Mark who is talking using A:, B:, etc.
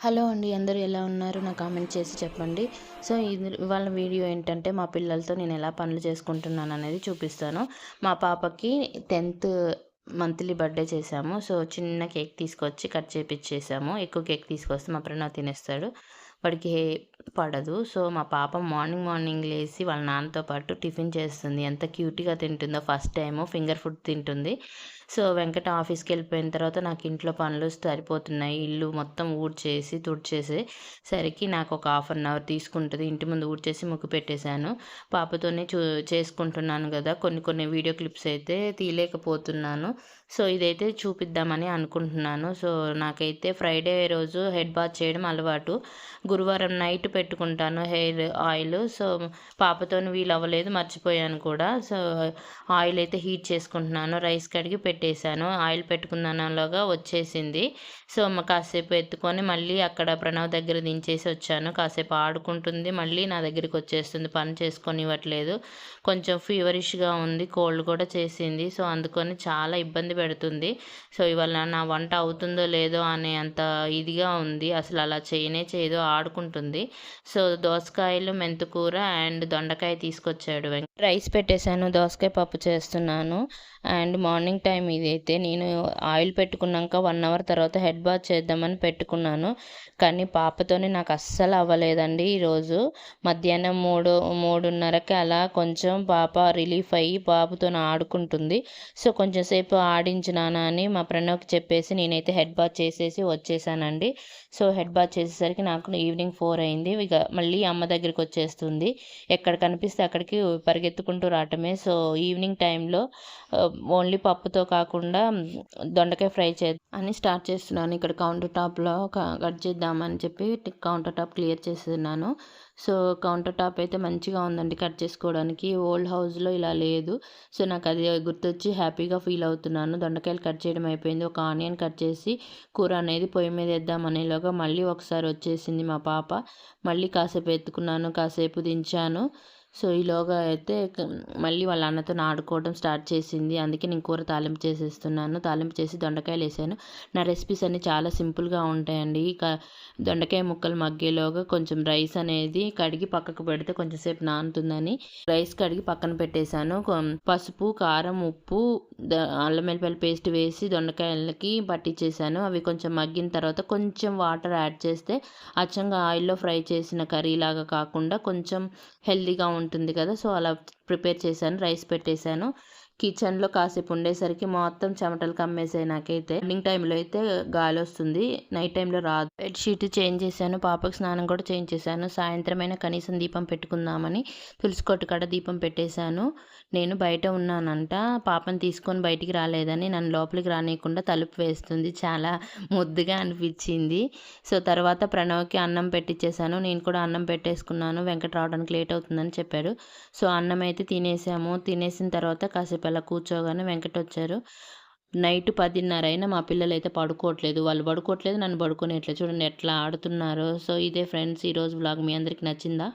A: Hello అండి, అందరూ ఎలా ఉన్నారు? నాకు కామెంట్ చేసి చెప్పండి. సో, ఇవాళ వీడియో ఏంటంటే మా పిల్లలతో నేను ఎలా పనులు చేసుకుంటున్నాను అనేది చూపిస్తాను. మా పాపకి 10th మంత్లీ బర్త్‌డే చేశాము. సో, చిన్న కేక్ తీసుకొచ్చి కట్ చేపిచ్చేసాము. ఎక్కువ కేక్ తీసుకొస్తే మా ప్రణవ్ తినేస్తాడు. వాడికి పడదు. సో, మా పాప మార్నింగ్ లేసి వాళ్ళ నాన్నతో పాటు టిఫిన్ చేస్తుంది. ఎంత క్యూట్‌గా తింటుందో, ఫస్ట్ టైము ఫింగర్ ఫుడ్ తింటుంది. సో, వెంకట ఆఫీస్‌కెళ్ళిపోయిన తర్వాత నాకు ఇంట్లో పనులు సరిపోతున్నాయి. ఇల్లు మొత్తం ఊడ్చేసి, తుడిచేసి సరికి నాకు ఒక హాఫ్ అన్ అవర్ తీసుకుంటది. ఇంటి ముందు ఊడ్చేసి ముగ్గు పెట్టేశాను. పాపతోనే చేసుకుంటున్నాను గదా! కొన్ని వీడియో క్లిప్స్ అయితే తీయలేకపోతున్నాను. సో, ఇదైతే చూపిద్దామని అనుకుంటున్నాను. సో, నాకైతే ఫ్రైడే రోజు హెడ్ బాత్ చేయడం అలవాటు. గురువారం నైట్ పెట్టుకుంటాను హెయిర్ ఆయిల్. సో, పాపతోని వీలవ్వలేదు, మర్చిపోయాను కూడా. సో, ఆయిల్ అయితే హీట్ చేసుకుంటున్నాను. రైస్ కడిగి పెట్టేశాను. ఆయిల్ పెట్టుకున్నానులాగా వచ్చేసింది. సో, కాసేపు ఎత్తుకొని మళ్ళీ అక్కడ ప్రణవ్ దగ్గర దించేసి వచ్చాను. కాసేపు ఆడుకుంటుంది. మళ్ళీ నా దగ్గరికి వచ్చేస్తుంది. పని చేసుకొనివ్వట్లేదు. కొంచెం ఫీవరిష్‌గా ఉంది. కోల్డ్ కూడా చేసింది. సో, అందుకని చాలా ఇబ్బంది పెడుతుంది. సో, ఇవాళ నా వంట అవుతుందో లేదో అనే అంత ఇదిగా ఉంది. అసలు అలా చేయదు, ఆడుకుంటుంది. సో, దోసకాయలు, మెంతికూర అండ్ దొండకాయ తీసుకొచ్చాడు. రైస్ పెట్టేశాను. దోసకాయ పప్పు చేస్తున్నాను. అండ్ మార్నింగ్ టైం ఇదైతే నేను ఆయిల్ పెట్టుకున్నాక 1 అవర్ తర్వాత హెడ్ బాత్ చేద్దామని పెట్టుకున్నాను. కానీ పాపతోనే నాకు అస్సలు అవ్వలేదండి ఈరోజు. మధ్యాహ్నం 3:30కి అలా కొంచెం పాప రిలీఫ్ అయ్యి బాబుతోని ఆడుకుంటుంది. సో, కొంచెం సేపు ఆడించు నాన్న అని మా ప్రణవ్‌కి చెప్పేసి నేనైతే హెడ్ బాత్ చేసేసి వచ్చేసానండి. సో, హెడ్ బాత్ చేసేసరికి నాకు ఈవినింగ్ 4 అయింది. ఇక మళ్ళీ అమ్మ దగ్గరికి వచ్చేస్తుంది. ఎక్కడ కనిపిస్తే అక్కడికి పరిగెత్తుకుంటూ రావటమే. సో, ఈవినింగ్ టైంలో ఓన్లీ పప్పుతో కాకుండా దొండకాయ ఫ్రై అని స్టార్ట్ చేస్తున్నాను. ఇక్కడ కౌంటర్ టాప్‌లో కట్ చేద్దామని చెప్పి కౌంటర్ టాప్ క్లియర్ చేస్తున్నాను. సో, కౌంటర్ టాప్ అయితే మంచిగా ఉందండి కట్ చేసుకోవడానికి. ఓల్డ్ హౌస్‌లో ఇలా లేదు. సో, నాకు అది గుర్తొచ్చి హ్యాపీగా ఫీల్ అవుతున్నాను. దొండకాయలు కట్ చేయడం అయిపోయింది. ఒక ఆనియన్ కట్ చేసి కూర అనేది పొయ్యి మీద వేద్దాం అనేలోగా మళ్ళీ ఒకసారి వచ్చేసింది మా పాప. మళ్ళీ కాసేపు ఎత్తుకున్నాను, కాసేపు దించాను. సో, ఈలోగా అయితే మళ్ళీ వాళ్ళ అన్నతోని ఆడుకోవడం స్టార్ట్ చేసింది. అందుకే నేను కూర తాలింపు చేసేస్తున్నాను. తాలింపు చేసి దొండకాయలేసాను. నా రెసిపీస్ అన్నీ చాలా సింపుల్‌గా ఉంటాయండి. దొండకాయ ముక్కలు మగ్గేలోగా కొంచెం రైస్ అనేది కడిగి పక్కకు పెడితే కొంచెం సేపు నానుతుందని రైస్ కడిగి పక్కన పెట్టేశాను. పసుపు, కారం, ఉప్పు, అల్లం వెల్లిపాయల పేస్ట్ వేసి దొండకాయలకి పట్టించేశాను. అవి కొంచెం మగ్గిన తర్వాత కొంచెం వాటర్ యాడ్ చేస్తే అచ్చంగా ఆయిల్‌లో ఫ్రై చేసిన కర్రీలాగా కాకుండా కొంచెం హెల్తీగా ఉంటుంది కదా! సో, అలా ప్రిపేర్ చేశాను. రైస్ పెట్టేశాను. కిచెన్‌లో కాసేపు ఉండేసరికి మొత్తం చెమటలు కమ్మేసాయి నాకైతే. మార్నింగ్ టైంలో అయితే గాలొస్తుంది. నైట్ టైంలో రాదు. బెడ్‌షీట్ చేంజ్ చేశాను. పాపకు స్నానం కూడా చేంజ్ చేశాను. సాయంత్రమైనా కనీసం దీపం పెట్టుకుందామని తులసి కోట కాడ దీపం పెట్టేశాను. నేను బయట ఉన్నానంట. పాపని తీసుకొని బయటికి రాలేదని నన్ను లోపలికి రానీయకుండా తలుపు వేస్తుంది. చాలా ముద్దుగా అనిపించింది. సో, తర్వాత ప్రణవ్‌కి అన్నం పెట్టిచ్చేశాను. నేను కూడా అన్నం పెట్టేసుకున్నాను. వెంకట్ రావడానికి లేట్ అవుతుందని చెప్పాడు. సో, అన్నం అయితే తినేసాము. తినేసిన తర్వాత కాసేపు అలా కూర్చోగానే వెంకట్ వచ్చారు. నైట్ 10:30 అయినా మా పిల్లలైతే పడుకోవట్లేదు. వాళ్ళు పడుకోవట్లేదు, నన్ను పడుకోనియట్లేదు. చూడండి ఎట్లా ఆడుతున్నారో. సో, ఇదే ఫ్రెండ్స్ ఈరోజు వ్లాగ్. మీ అందరికి నచ్చిందా?